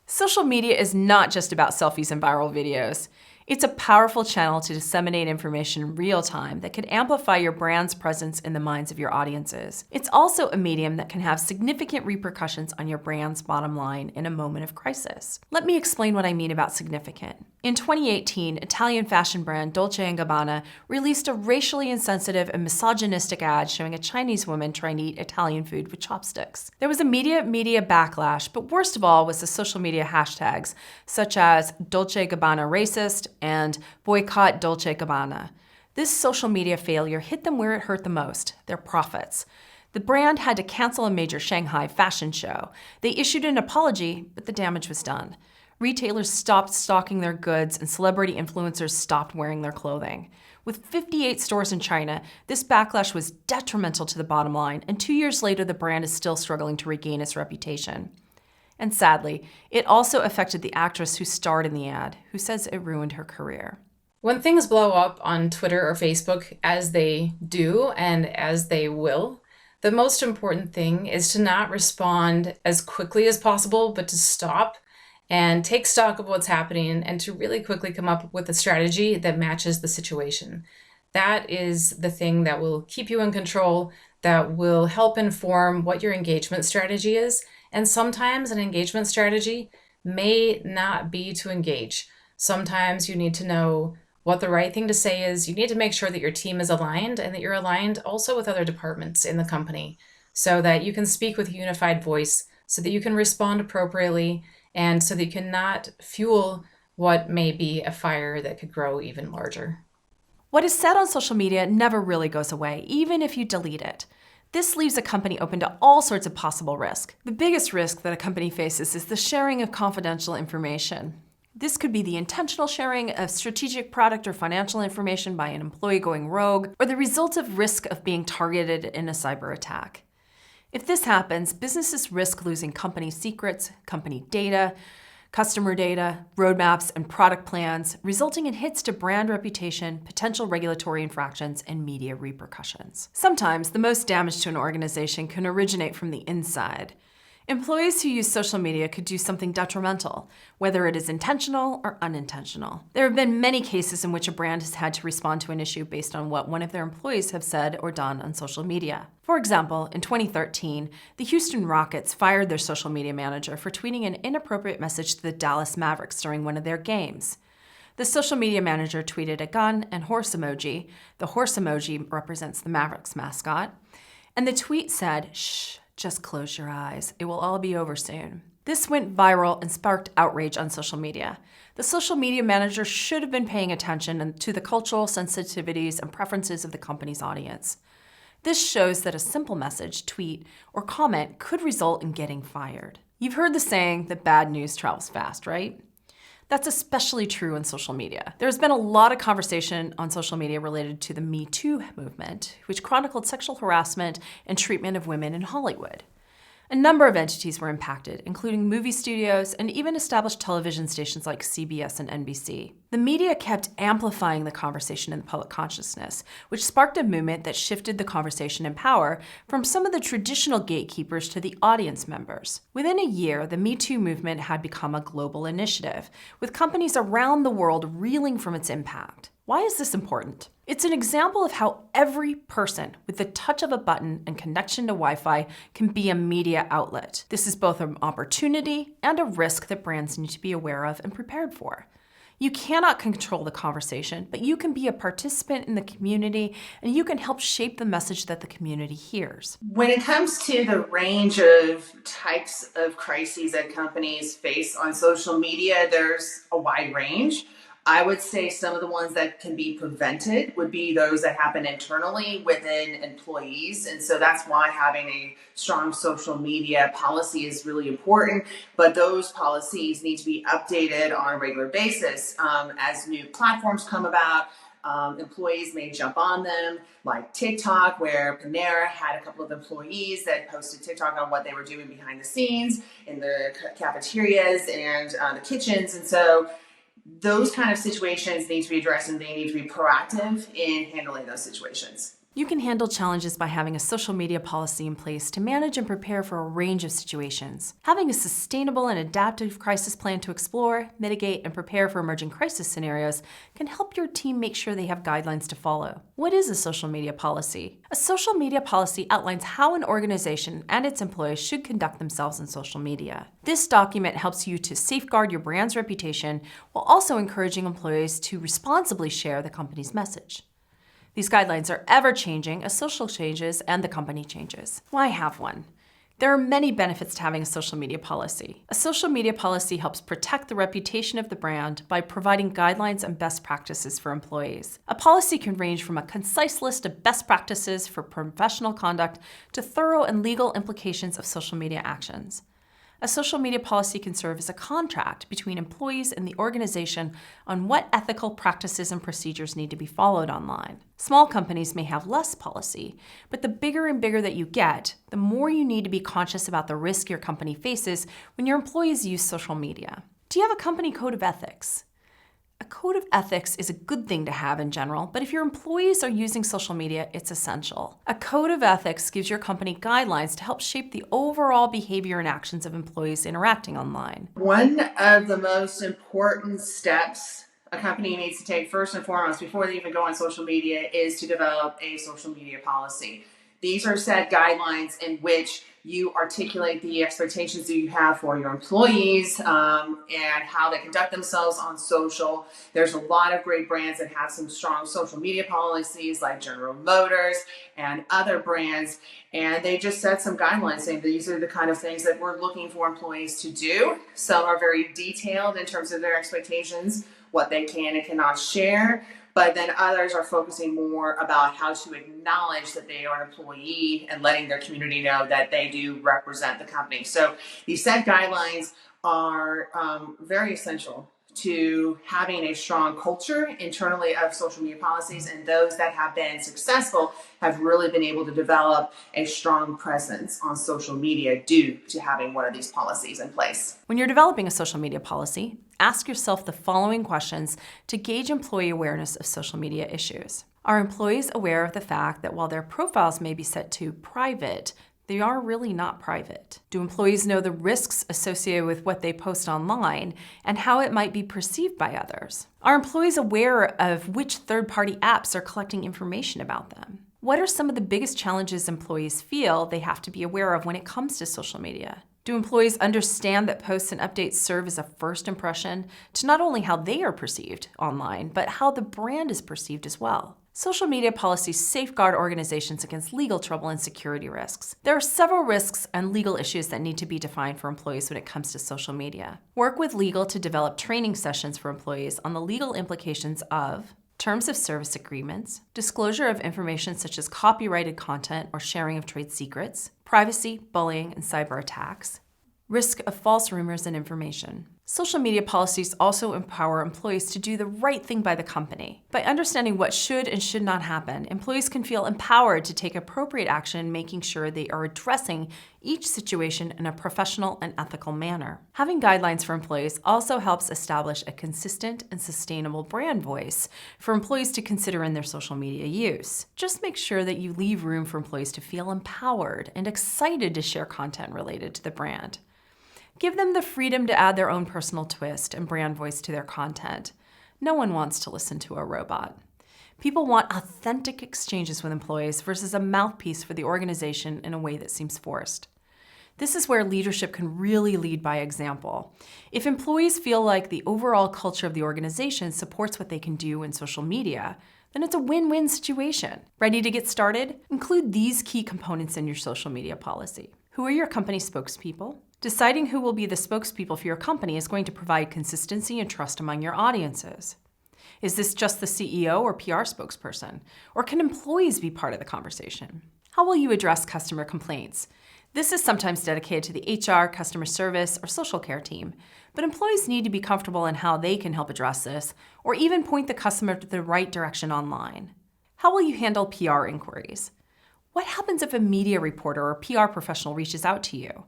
Social media is not just about selfies and viral videos. It's a powerful channel to disseminate information in real time that could amplify your brand's presence in the minds of your audiences. It's also a medium that can have significant repercussions on your brand's bottom line in a moment of crisis. Let me explain what I mean about significant. In 2018, Italian fashion brand Dolce & Gabbana released a racially insensitive and misogynistic ad showing a Chinese woman trying to eat Italian food with chopsticks. There was immediate media backlash, but worst of all was the social media hashtags such as Dolce & Gabbana racist and boycott Dolce & Gabbana. This social media failure hit them where it hurt the most, their profits. The brand had to cancel a major Shanghai fashion show. They issued an apology, but the damage was done. Retailers stopped stocking their goods and celebrity influencers stopped wearing their clothing. With 58 stores in China, this backlash was detrimental to the bottom line, and 2 years later, the brand is still struggling to regain its reputation. And sadly, it also affected the actress who starred in the ad, who says it ruined her career. When things blow up on Twitter or Facebook, as they do and as they will, the most important thing is to not respond as quickly as possible, but to stop and take stock of what's happening and to really quickly come up with a strategy that matches the situation. That is the thing that will keep you in control, that will help inform what your engagement strategy is. And sometimes an engagement strategy may not be to engage. Sometimes you need to know what the right thing to say is. You need to make sure that your team is aligned and that you're aligned also with other departments in the company so that you can speak with a unified voice, so that you can respond appropriately, and so that you cannot fuel what may be a fire that could grow even larger. What is said on social media never really goes away, even if you delete it. This leaves a company open to all sorts of possible risk. The biggest risk that a company faces is the sharing of confidential information. This could be the intentional sharing of strategic product or financial information by an employee going rogue, or the result of risk of being targeted in a cyber attack. If this happens, businesses risk losing company secrets, company data, customer data, roadmaps, and product plans, resulting in hits to brand reputation, potential regulatory infractions, and media repercussions. Sometimes, the most damage to an organization can originate from the inside. Employees who use social media could do something detrimental, whether it is intentional or unintentional. There have been many cases in which a brand has had to respond to an issue based on what one of their employees have said or done on social media. For example, in 2013, the Houston Rockets fired their social media manager for tweeting an inappropriate message to the Dallas Mavericks during one of their games. The social media manager tweeted a gun and horse emoji. The horse emoji represents the Mavericks mascot. And the tweet said, "Shh, just close your eyes. It will all be over soon." This went viral and sparked outrage on social media. The social media manager should have been paying attention to the cultural sensitivities and preferences of the company's audience. This shows that a simple message, tweet, or comment could result in getting fired. You've heard the saying that bad news travels fast, right? That's especially true on social media. There's been a lot of conversation on social media related to the Me Too movement, which chronicled sexual harassment and treatment of women in Hollywood. A number of entities were impacted, including movie studios and even established television stations like CBS and NBC. The media kept amplifying the conversation in the public consciousness, which sparked a movement that shifted the conversation in power from some of the traditional gatekeepers to the audience members. Within a year, the Me Too movement had become a global initiative, with companies around the world reeling from its impact. Why is this important? It's an example of how every person with the touch of a button and connection to Wi-Fi can be a media outlet. This is both an opportunity and a risk that brands need to be aware of and prepared for. You cannot control the conversation, but you can be a participant in the community and you can help shape the message that the community hears. When it comes to the range of types of crises that companies face on social media, there's a wide range. I would say some of the ones that can be prevented would be those that happen internally within employees. And so that's why having a strong social media policy is really important. But those policies need to be updated on a regular basis as new platforms come about. Employees may jump on them, like TikTok, where Panera had a couple of employees that posted TikTok on what they were doing behind the scenes in the cafeterias and the kitchens. And so those kind of situations need to be addressed and they need to be proactive in handling those situations. You can handle challenges by having a social media policy in place to manage and prepare for a range of situations. Having a sustainable and adaptive crisis plan to explore, mitigate, and prepare for emerging crisis scenarios can help your team make sure they have guidelines to follow. What is a social media policy? A social media policy outlines how an organization and its employees should conduct themselves in social media. This document helps you to safeguard your brand's reputation while also encouraging employees to responsibly share the company's message. These guidelines are ever-changing as social changes and the company changes. Why have one? There are many benefits to having a social media policy. A social media policy helps protect the reputation of the brand by providing guidelines and best practices for employees. A policy can range from a concise list of best practices for professional conduct to thorough and legal implications of social media actions. A social media policy can serve as a contract between employees and the organization on what ethical practices and procedures need to be followed online. Small companies may have less policy, but the bigger and bigger that you get, the more you need to be conscious about the risk your company faces when your employees use social media. Do you have a company code of ethics? A code of ethics is a good thing to have in general, but if your employees are using social media, it's essential. A code of ethics gives your company guidelines to help shape the overall behavior and actions of employees interacting online. One of the most important steps a company needs to take first and foremost before they even go on social media is to develop a social media policy. These are set guidelines in which you articulate the expectations that you have for your employees and how they conduct themselves on social. There's a lot of great brands that have some strong social media policies like General Motors and other brands, and they just set some guidelines saying these are the kind of things that we're looking for employees to do. Some are very detailed in terms of their expectations, what they can and cannot share. But then others are focusing more about how to acknowledge that they are an employee and letting their community know that they do represent the company. So these set guidelines are very essential to having a strong culture internally of social media policies, and those that have been successful have really been able to develop a strong presence on social media due to having one of these policies in place. When you're developing a social media policy, ask yourself the following questions to gauge employee awareness of social media issues. Are employees aware of the fact that while their profiles may be set to private, they are really not private? Do employees know the risks associated with what they post online and how it might be perceived by others? Are employees aware of which third-party apps are collecting information about them? What are some of the biggest challenges employees feel they have to be aware of when it comes to social media? Do employees understand that posts and updates serve as a first impression to not only how they are perceived online, but how the brand is perceived as well? Social media policies safeguard organizations against legal trouble and security risks. There are several risks and legal issues that need to be defined for employees when it comes to social media. Work with legal to develop training sessions for employees on the legal implications of terms of service agreements, disclosure of information such as copyrighted content or sharing of trade secrets, privacy, bullying, and cyber attacks, risk of false rumors and information. Social media policies also empower employees to do the right thing by the company. By understanding what should and should not happen, employees can feel empowered to take appropriate action, making sure they are addressing each situation in a professional and ethical manner. Having guidelines for employees also helps establish a consistent and sustainable brand voice for employees to consider in their social media use. Just make sure that you leave room for employees to feel empowered and excited to share content related to the brand. Give them the freedom to add their own personal twist and brand voice to their content. No one wants to listen to a robot. People want authentic exchanges with employees versus a mouthpiece for the organization in a way that seems forced. This is where leadership can really lead by example. If employees feel like the overall culture of the organization supports what they can do in social media, then it's a win-win situation. Ready to get started? Include these key components in your social media policy. Who are your company spokespeople? Deciding who will be the spokespeople for your company is going to provide consistency and trust among your audiences. Is this just the CEO or PR spokesperson? Or can employees be part of the conversation? How will you address customer complaints? This is sometimes dedicated to the HR, customer service, or social care team, but employees need to be comfortable in how they can help address this, or even point the customer to the right direction online. How will you handle PR inquiries? What happens if a media reporter or PR professional reaches out to you?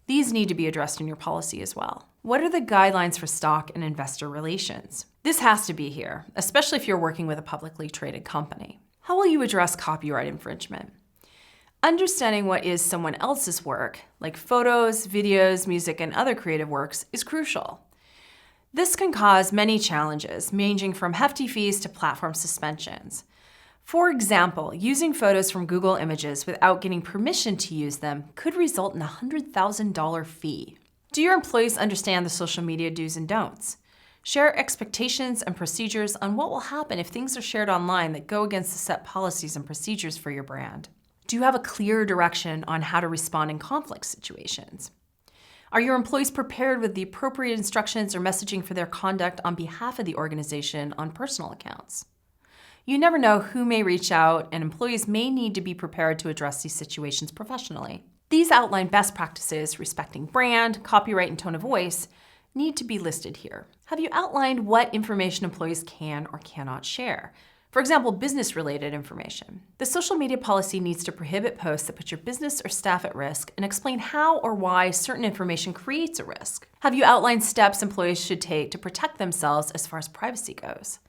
These need to be addressed in your policy as well. What are the guidelines for stock and investor relations? This has to be here, especially if you're working with a publicly traded company. How will you address copyright infringement? Understanding what is someone else's work, like photos, videos, music, and other creative works, is crucial. This can cause many challenges, ranging from hefty fees to platform suspensions. For example, using photos from Google Images without getting permission to use them could result in a $100,000 fee. Do your employees understand the social media do's and don'ts? Share expectations and procedures on what will happen if things are shared online that go against the set policies and procedures for your brand. Do you have a clear direction on how to respond in conflict situations? Are your employees prepared with the appropriate instructions or messaging for their conduct on behalf of the organization on personal accounts? You never know who may reach out, and employees may need to be prepared to address these situations professionally. These outline best practices respecting brand, copyright, and tone of voice need to be listed here. Have you outlined what information employees can or cannot share? For example, business-related information. The social media policy needs to prohibit posts that put your business or staff at risk and explain how or why certain information creates a risk. Have you outlined steps employees should take to protect themselves as far as privacy goes?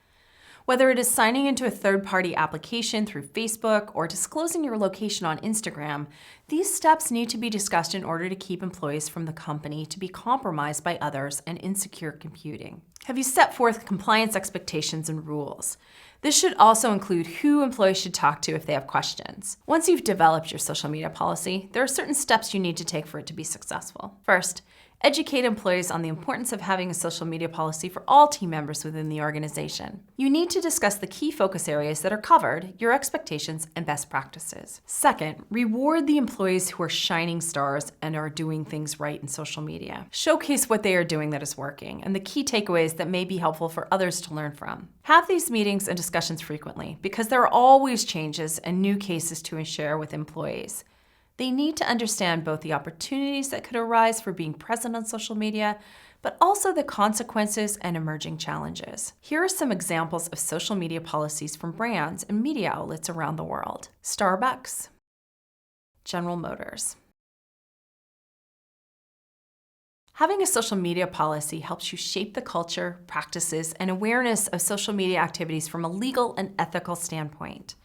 Whether it is signing into a third-party application through Facebook or disclosing your location on Instagram, these steps need to be discussed in order to keep employees from the company to be compromised by others and insecure computing. Have you set forth compliance expectations and rules? This should also include who employees should talk to if they have questions. Once you've developed your social media policy, there are certain steps you need to take for it to be successful. First, educate employees on the importance of having a social media policy for all team members within the organization. You need to discuss the key focus areas that are covered, your expectations, and best practices. Second, reward the employees who are shining stars and are doing things right in social media. Showcase what they are doing that is working and the key takeaways that may be helpful for others to learn from. Have these meetings and discussions frequently because there are always changes and new cases to share with employees. They need to understand both the opportunities that could arise for being present on social media, but also the consequences and emerging challenges. Here are some examples of social media policies from brands and media outlets around the world. Starbucks, General Motors. Having a social media policy helps you shape the culture, practices, and awareness of social media activities from a legal and ethical standpoint.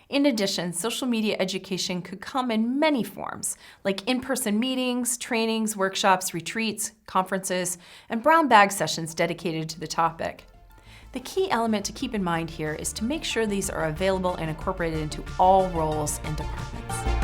In addition, social media education could come in many forms, like in-person meetings, trainings, workshops, retreats, conferences, and brown bag sessions dedicated to the topic. The key element to keep in mind here is to make sure these are available and incorporated into all roles and departments.